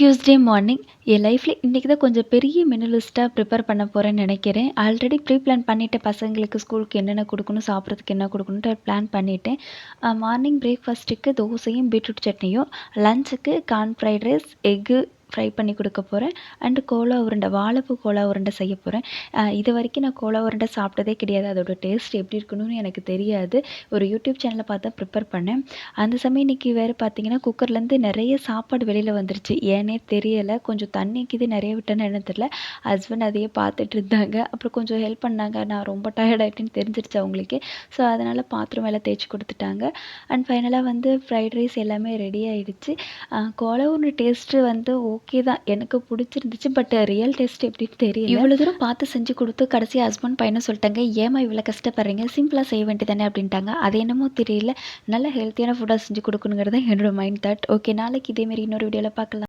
Tuesday morning என் லைஃப்பில் இன்றைக்கி தான் கொஞ்சம் பெரிய மெனு லிஸ்ட்டாக ப்ரிப்பேர் பண்ண போகிறேன்னு நினைக்கிறேன். ஆல்ரெடி ப்ரீ பிளான் பண்ணிவிட்டேன். பசங்களுக்கு ஸ்கூலுக்கு என்னென்ன கொடுக்கணும், சாப்பிட்றதுக்கு என்ன கொடுக்கணுன்ட்டு பிளான் பண்ணிட்டேன். மார்னிங் பிரேக்ஃபாஸ்ட்டுக்கு தோசையும் பீட்ரூட் சட்னியும், லஞ்சுக்கு corn fried rice, egg fry பண்ணி கொடுக்க போகிறேன். அண்டு கோலா உருண்டை, வாழைப்பூ கோலா உருண்டை செய்ய போகிறேன். இது வரைக்கும் நான் கோலா உருண்டை சாப்பிட்டதே கிடையாது. அதோட டேஸ்ட் எப்படி இருக்கணும்னு எனக்கு தெரியாது. ஒரு யூடியூப் சேனலை பார்த்து தான் ப்ரிப்பேர் பண்ணேன். அந்த சமயம் இன்றைக்கி வேறு பார்த்தீங்கன்னா, குக்கர்லேருந்து நிறைய சாப்பாடு வெளியில் வந்துருச்சு. ஏன்னே தெரியலை. கொஞ்சம் தண்ணிக்குது நிறைய விட்டேன்னு என்னன்னு தெரியல. ஹஸ்பண்ட் அதையே பார்த்துட்டு இருந்தாங்க. அப்புறம் கொஞ்சம் ஹெல்ப் பண்ணாங்க. நான் ரொம்ப டயர்ட் ஆகிட்டேன்னு தெரிஞ்சிருச்சு அவங்களுக்கே. ஸோ அதனால் பாத்திரம் எல்லாம் தேய்ச்சி கொடுத்துட்டாங்க. அண்ட் ஃபைனலாக வந்து ஃப்ரைட் ரைஸ் எல்லாமே ரெடி ஆகிடுச்சு. கோலா உருண்டை டேஸ்ட்டு வந்து ஓகே தான். எனக்கு பிடிச்சிருந்துச்சு. பட் ரியல் டேஸ்ட் எப்படின்னு தெரியல. இவ்வளோ தூரம் பார்த்து செஞ்சு கொடுத்து கடைசி ஹஸ்பண்ட் பையனும் சொல்லிட்டாங்க, ஏம்மா இவ்வளோ கஷ்டப்படுறீங்க, சிம்பிளாக செய்ய வேண்டியதானே அப்படின்ட்டாங்க. அது என்னமோ தெரியல. நல்ல ஹெல்த்தியான ஃபுட்டாக செஞ்சு கொடுக்கணுங்கிறது தான் என்னோட மைண்ட் தாட். ஓகே, நாளைக்கு இதேமாரி இன்னொரு வீடியோவில் பார்க்கலாம்.